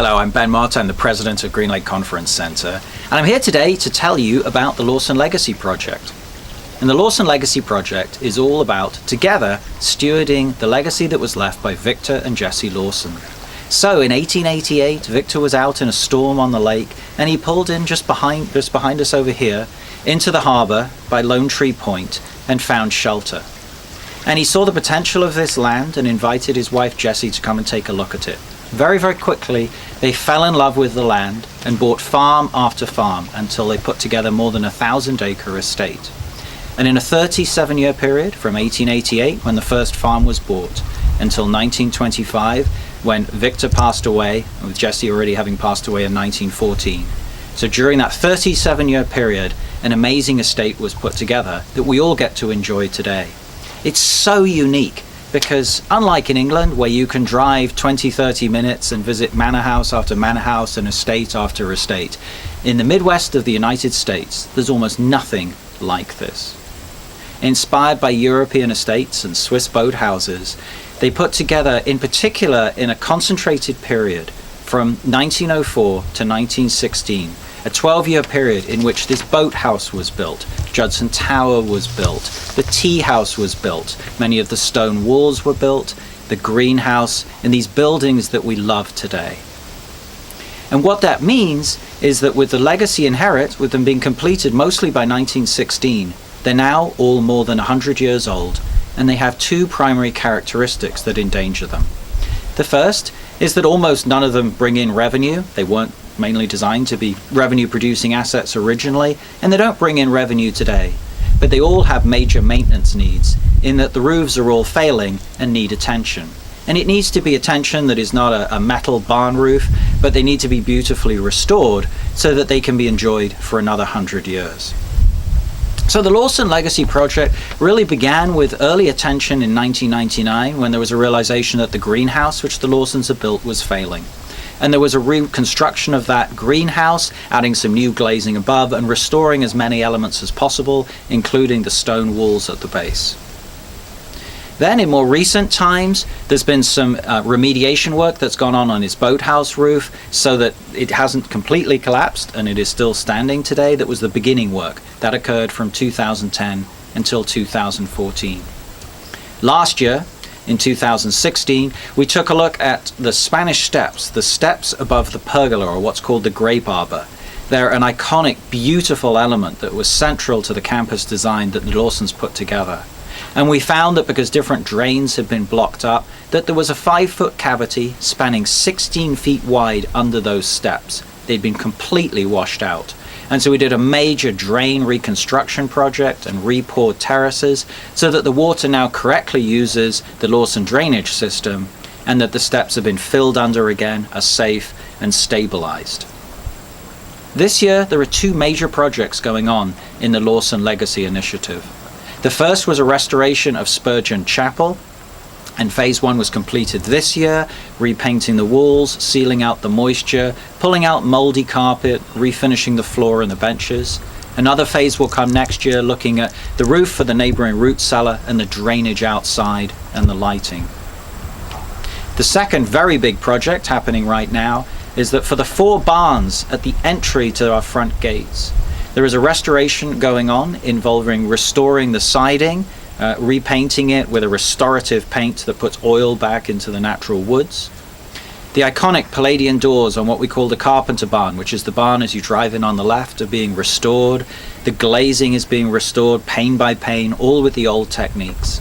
Hello, I'm Ben Mott. I'm the president of Green Lake Conference Center, and I'm here today to tell you about the Lawson Legacy Project. And the Lawson Legacy Project is all about, together, stewarding the legacy that was left by Victor and Jessie Lawson. So in 1888, Victor was out in a storm on the lake, and he pulled in just behind us over here into the harbor by Lone Tree Point and found shelter. And he saw the potential of this land and invited his wife Jessie to come and take a look at it. Very, very quickly, they fell in love with the land and bought farm after farm until they put together more than 1,000-acre estate. And in a 37-year period, from 1888, when the first farm was bought, until 1925, when Victor passed away, with Jessie already having passed away in 1914. So during that 37-year period, an amazing estate was put together that we all get to enjoy today. It's so unique because unlike in England, where you can drive 20-30 minutes and visit manor house after manor house and estate after estate, in the Midwest of the United States, there's almost nothing like this. Inspired by European estates and Swiss boat houses, they put together, in particular in a concentrated period from 1904 to 1916, a 12-year period in which this boathouse was built, Judson Tower was built, the tea house was built, many of the stone walls were built, the greenhouse, and these buildings that we love today. And what that means is that with the legacy inherit, with them being completed mostly by 1916, they're now all more than 100 years old, and they have two primary characteristics that endanger them. The first is that almost none of them bring in revenue. They weren't mainly designed to be revenue-producing assets originally, and they don't bring in revenue today. But they all have major maintenance needs, in that the roofs are all failing and need attention. And it needs to be attention that is not a metal barn roof, but they need to be beautifully restored so that they can be enjoyed for another 100 years. So the Lawson Legacy Project really began with early attention in 1999 when there was a realization that the greenhouse which the Lawsons had built was failing. And there was a reconstruction of that greenhouse, adding some new glazing above and restoring as many elements as possible, including the stone walls at the base. Then in more recent times, there's been some remediation work that's gone on his boathouse roof so that it hasn't completely collapsed and it is still standing today. That was the beginning work. That occurred from 2010 until 2014. Last year, in 2016, we took a look at the Spanish steps, the steps above the pergola, or what's called the grape arbor. They're an iconic, beautiful element that was central to the campus design that the Lawsons put together. And we found that because different drains had been blocked up, that there was a 5-foot cavity spanning 16 feet wide under those steps. They'd been completely washed out. And so we did a major drain reconstruction project and re-poured terraces so that the water now correctly uses the Lawson drainage system and that the steps have been filled under again, are safe and stabilized. This year, there are two major projects going on in the Lawson Legacy Initiative. The first was a restoration of Spurgeon Chapel, and phase 1 was completed this year, repainting the walls, sealing out the moisture, pulling out moldy carpet, refinishing the floor and the benches. Another phase will come next year, looking at the roof for the neighboring root cellar and the drainage outside and the lighting. The second very big project happening right now is that for the 4 barns at the entry to our front gates, there is a restoration going on involving restoring the siding, repainting it with a restorative paint that puts oil back into the natural woods. The iconic Palladian doors on what we call the Carpenter Barn, which is the barn as you drive in on the left, are being restored. The glazing is being restored pane by pane, all with the old techniques.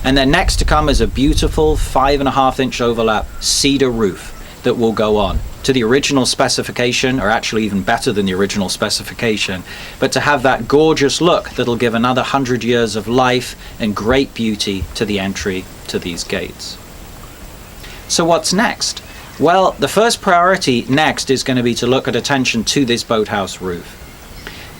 And then next to come is a beautiful 5.5-inch overlap cedar roof that will go on to the original specification, or actually even better than the original specification, but to have that gorgeous look that'll give another 100 years of life and great beauty to the entry to these gates. So what's next? Well, the first priority next is going to be to look at attention to this boathouse roof.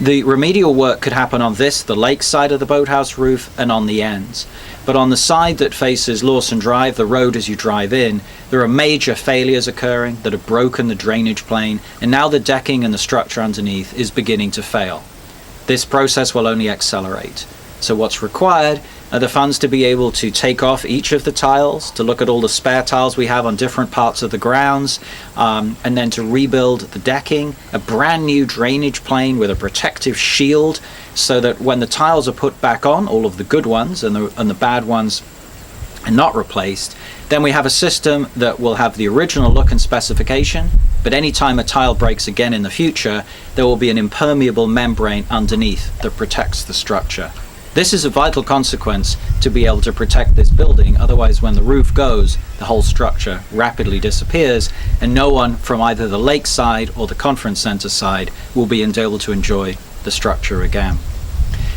The remedial work could happen on the lake side of the boathouse roof and on the ends. But on the side that faces Lawson Drive, the road as you drive in, there are major failures occurring that have broken the drainage plane, and now the decking and the structure underneath is beginning to fail. This process will only accelerate. So what's required are the funds to be able to take off each of the tiles, to look at all the spare tiles we have on different parts of the grounds, and then to rebuild the decking, a brand new drainage plane with a protective shield, so that when the tiles are put back on, all of the good ones and the bad ones are not replaced, then we have a system that will have the original look and specification, but anytime a tile breaks again in the future, there will be an impermeable membrane underneath that protects the structure. This is a vital consequence to be able to protect this building, otherwise when the roof goes, the whole structure rapidly disappears and no one from either the lake side or the conference center side will be able to enjoy the structure again.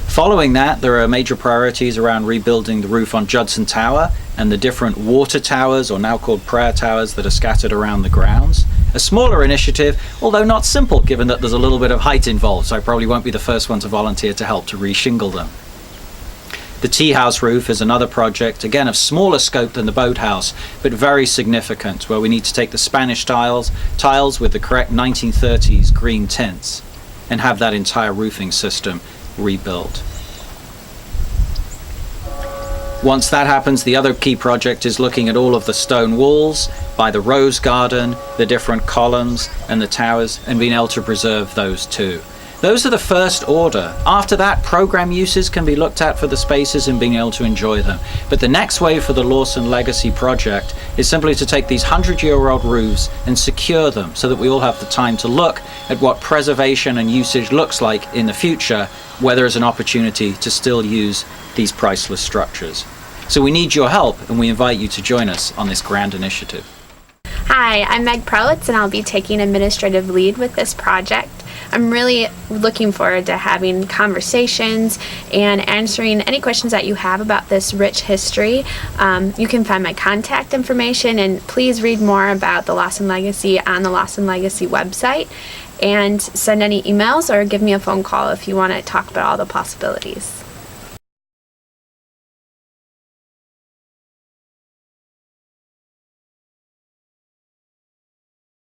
Following that, there are major priorities around rebuilding the roof on Judson Tower and the different water towers, or now called prayer towers, that are scattered around the grounds. A smaller initiative, although not simple given that there's a little bit of height involved, so I probably won't be the first one to volunteer to help to re-shingle them. The tea house roof is another project, again of smaller scope than the boathouse, but very significant, where we need to take the Spanish tiles with the correct 1930s green tints and have that entire roofing system rebuilt. Once that happens, the other key project is looking at all of the stone walls by the rose garden, the different columns and the towers, and being able to preserve those too. Those are the first order. After that, program uses can be looked at for the spaces and being able to enjoy them. But the next wave for the Lawson Legacy project is simply to take these 100-year-old roofs and secure them so that we all have the time to look at what preservation and usage looks like in the future, where there is an opportunity to still use these priceless structures. So we need your help, and we invite you to join us on this grand initiative. Hi, I'm Meg Prowitz, and I'll be taking administrative lead with this project. I'm really looking forward to having conversations and answering any questions that you have about this rich history. You can find my contact information, and please read more about the Lawson Legacy on the Lawson Legacy website, and send any emails or give me a phone call if you want to talk about all the possibilities.